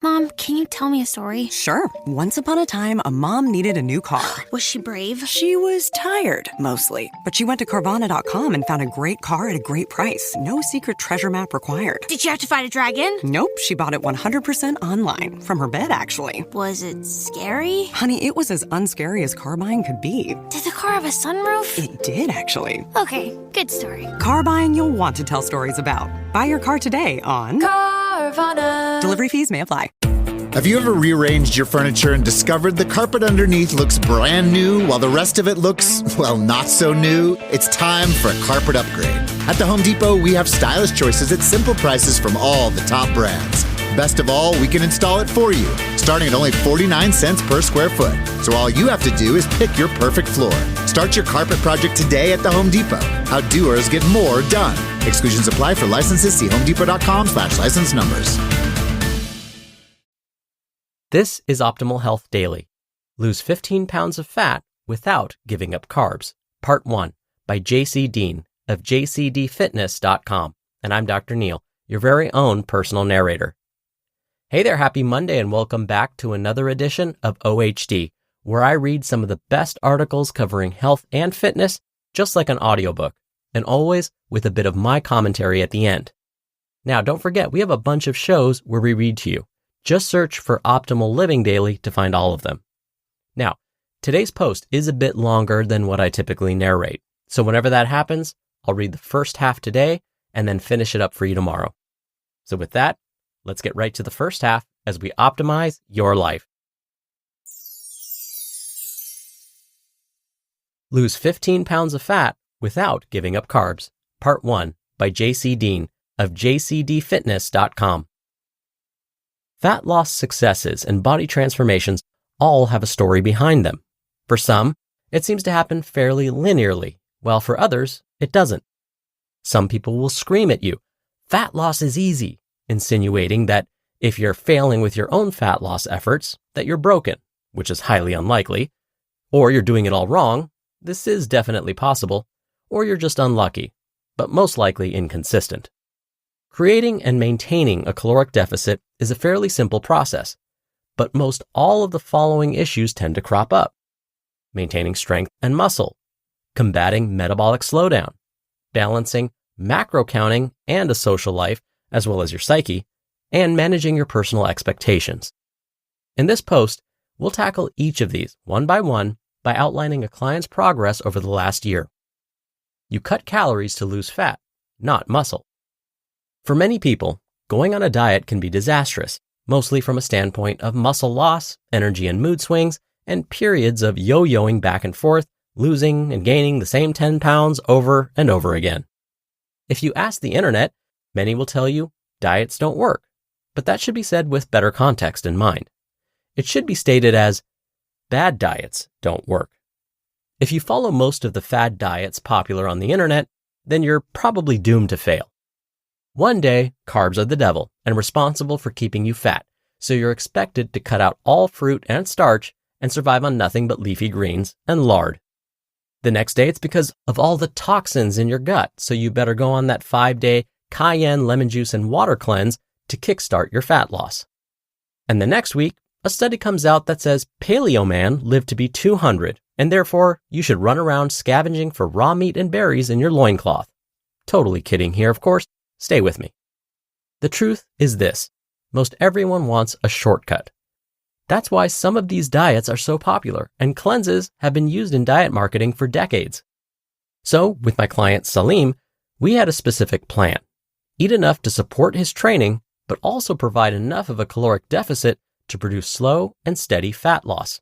Mom, can you tell me a story? Sure. Once upon a time, a mom needed a new car. Was she brave? She was tired, mostly. But she went to Carvana.com and found a great car at a great price. No secret treasure map required. Did she have to fight a dragon? Nope, she bought it 100% online. From her bed, actually. Was it scary? Honey, it was as unscary as car buying could be. Did the car have a sunroof? It did, actually. Okay, good story. Car buying you'll want to tell stories about. Buy your car today on Carvana. Delivery fees may apply. Have you ever rearranged your furniture and discovered the carpet underneath looks brand new while the rest of it looks, well, not so new? It's time for a carpet upgrade. At the Home Depot, we have stylish choices at simple prices from all the top brands. Best of all, we can install it for you, starting at only 49 cents per square foot. So all you have to do is pick your perfect floor. Start your carpet project today at the Home Depot. How doers get more done. Exclusions apply for licenses. See homedepot.com/license numbers. This is Optimal Health Daily. Lose 15 pounds of fat without giving up carbs. Part 1 by Deen of JCDfitness.com. And I'm Dr. Neil, your very own personal narrator. Hey there, happy Monday, and welcome back to another edition of OHD, where I read some of the best articles covering health and fitness, just like an audiobook, and always with a bit of my commentary at the end. Now, don't forget, we have a bunch of shows where we read to you. Just search for Optimal Living Daily to find all of them. Now, today's post is a bit longer than what I typically narrate. So whenever that happens, I'll read the first half today and then finish it up for you tomorrow. So with that, let's get right to the first half as we optimize your life. Lose 15 pounds of fat without giving up carbs. Part 1 by Deen of JCDfitness.com. Fat loss successes and body transformations all have a story behind them. For some, it seems to happen fairly linearly, while for others, it doesn't. Some people will scream at you, "Fat loss is easy," insinuating that if you're failing with your own fat loss efforts, that you're broken, which is highly unlikely, or you're doing it all wrong, this is definitely possible, or you're just unlucky, but most likely inconsistent. Creating and maintaining a caloric deficit is a fairly simple process, but most all of the following issues tend to crop up. Maintaining strength and muscle, combating metabolic slowdown, balancing macro counting and a social life, as well as your psyche, and managing your personal expectations. In this post, we'll tackle each of these one by outlining a client's progress over the last year. You cut calories to lose fat, not muscle. For many people, going on a diet can be disastrous, mostly from a standpoint of muscle loss, energy and mood swings, and periods of yo-yoing back and forth, losing and gaining the same 10 pounds over and over again. If you ask the internet, many will tell you diets don't work, but that should be said with better context in mind. It should be stated as bad diets don't work. If you follow most of the fad diets popular on the internet, then you're probably doomed to fail. One day, carbs are the devil and responsible for keeping you fat, so you're expected to cut out all fruit and starch and survive on nothing but leafy greens and lard. The next day, it's because of all the toxins in your gut, so you better go on that 5-day cayenne lemon juice and water cleanse to kickstart your fat loss. And the next week, a study comes out that says Paleo Man lived to be 200, and therefore you should run around scavenging for raw meat and berries in your loincloth. Totally kidding here, of course. Stay with me. The truth is this: most everyone wants a shortcut. That's why some of these diets are so popular, and cleanses have been used in diet marketing for decades. So, with my client Salim, we had a specific plan. Eat enough to support his training, but also provide enough of a caloric deficit to produce slow and steady fat loss.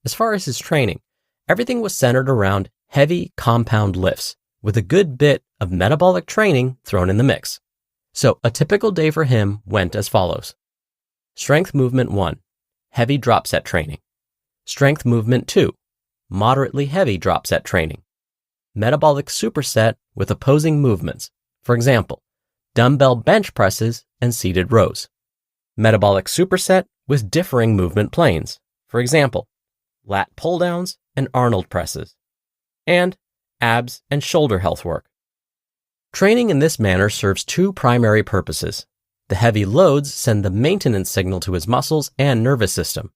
As far as his training, everything was centered around heavy compound lifts, with a good bit of metabolic training thrown in the mix. So a typical day for him went as follows. Strength movement 1, heavy drop set training. Strength movement 2, moderately heavy drop set training. Metabolic superset with opposing movements. For example, dumbbell bench presses and seated rows. Metabolic superset with differing movement planes. For example, lat pull downs and Arnold presses. And abs and shoulder health work. Training in this manner serves two primary purposes: The heavy loads send the maintenance signal to his muscles and nervous system.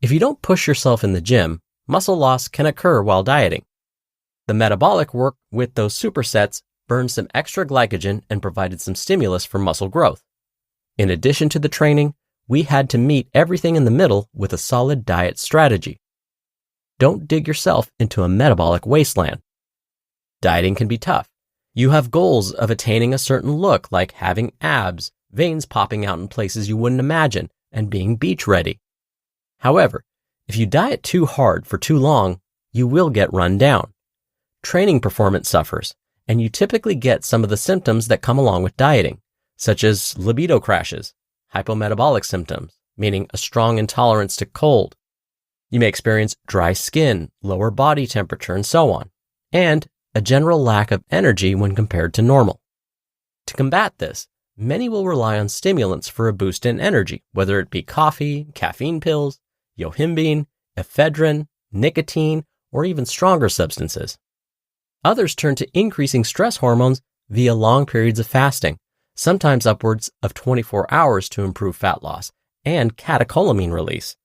If you don't push yourself in the gym, muscle loss can occur while dieting. The metabolic work with those supersets burned some extra glycogen and provided some stimulus for muscle growth. In addition to the training, we had to meet everything in the middle with a solid diet strategy. Don't dig yourself into a metabolic wasteland. Dieting can be tough. You have goals of attaining a certain look, like having abs, veins popping out in places you wouldn't imagine, and being beach ready. However, if you diet too hard for too long, you will get run down. Training performance suffers, and you typically get some of the symptoms that come along with dieting, such as libido crashes, hypometabolic symptoms, meaning a strong intolerance to cold. You may experience dry skin, lower body temperature, and so on, and a general lack of energy when compared to normal. To combat this, many will rely on stimulants for a boost in energy, whether it be coffee, caffeine pills, yohimbine, ephedrine, nicotine, or even stronger substances. Others turn to increasing stress hormones via long periods of fasting, sometimes upwards of 24 hours to improve fat loss, and catecholamine release.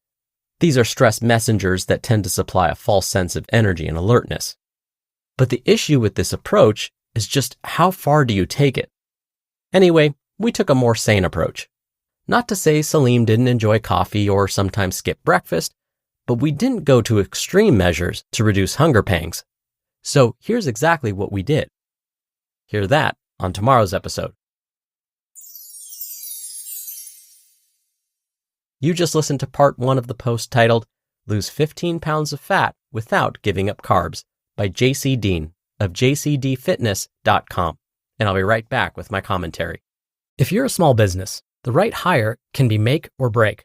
These are stress messengers that tend to supply a false sense of energy and alertness. But the issue with this approach is just how far do you take it? Anyway, we took a more sane approach. Not to say Salim didn't enjoy coffee or sometimes skip breakfast, but we didn't go to extreme measures to reduce hunger pangs. So here's exactly what we did. Hear that on tomorrow's episode. You just listened to part 1 of the post titled, Lose 15 Pounds of Fat Without Giving Up Carbs by Deen of JCDfitness.com. And I'll be right back with my commentary. If you're a small business, the right hire can be make or break.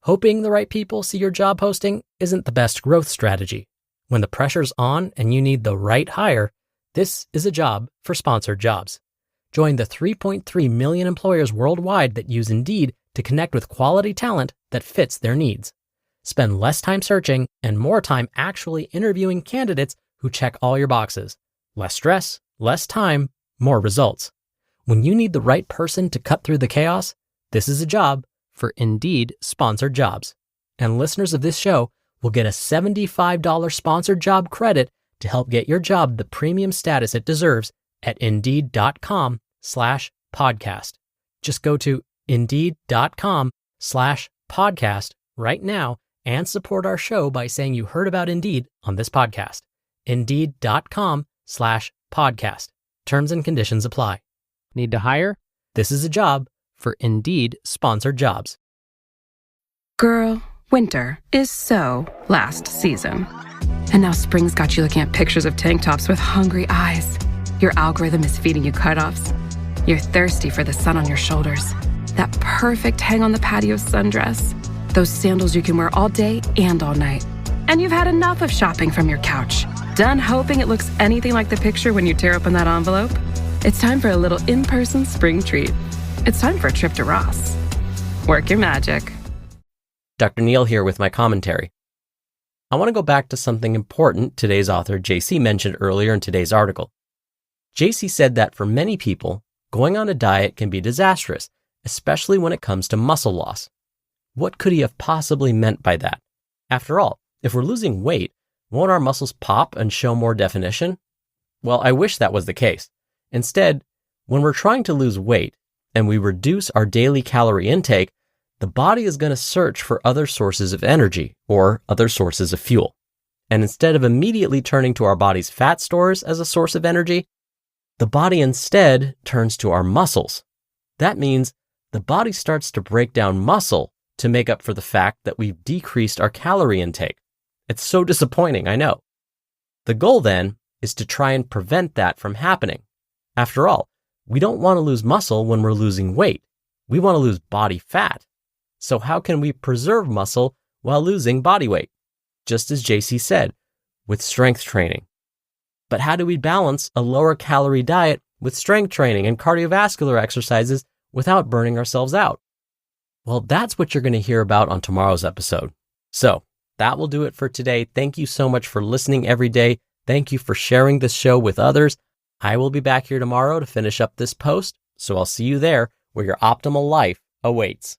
Hoping the right people see your job posting isn't the best growth strategy. When the pressure's on and you need the right hire, this is a job for sponsored jobs. Join the 3.3 million employers worldwide that use Indeed to connect with quality talent that fits their needs. Spend less time searching and more time actually interviewing candidates who check all your boxes. Less stress, less time, more results. When you need the right person to cut through the chaos, this is a job for Indeed sponsored jobs. And listeners of this show will get a $75 sponsored job credit to help get your job the premium status it deserves at Indeed.com/podcast. Just go to Indeed.com/podcast right now and support our show by saying you heard about Indeed on this podcast. Indeed.com/podcast. Terms and conditions apply. Need to hire? This is a job for Indeed sponsored jobs. Girl, winter is so last season. And now spring's got you looking at pictures of tank tops with hungry eyes. Your algorithm is feeding you cutoffs. You're thirsty for the sun on your shoulders. That perfect hang on the patio sundress. Those sandals you can wear all day and all night. And you've had enough of shopping from your couch. Done hoping it looks anything like the picture when you tear open that envelope? It's time for a little in-person spring treat. It's time for a trip to Ross. Work your magic. Dr. Neil here with my commentary. I want to go back to something important today's author JC mentioned earlier in today's article. JC said that for many people, going on a diet can be disastrous, especially when it comes to muscle loss. What could he have possibly meant by that? After all, if we're losing weight, won't our muscles pop and show more definition? Well, I wish that was the case. Instead, when we're trying to lose weight and we reduce our daily calorie intake, the body is going to search for other sources of energy or other sources of fuel. And instead of immediately turning to our body's fat stores as a source of energy, the body instead turns to our muscles. That means the body starts to break down muscle to make up for the fact that we've decreased our calorie intake. It's so disappointing, I know. The goal then is to try and prevent that from happening. After all, we don't want to lose muscle when we're losing weight. We want to lose body fat. So how can we preserve muscle while losing body weight? Just as JC said, with strength training. But how do we balance a lower calorie diet with strength training and cardiovascular exercises without burning ourselves out? Well, that's what you're going to hear about on tomorrow's episode. So that will do it for today. Thank you so much for listening every day. Thank you for sharing this show with others. I will be back here tomorrow to finish up this post, so I'll see you there where your optimal life awaits.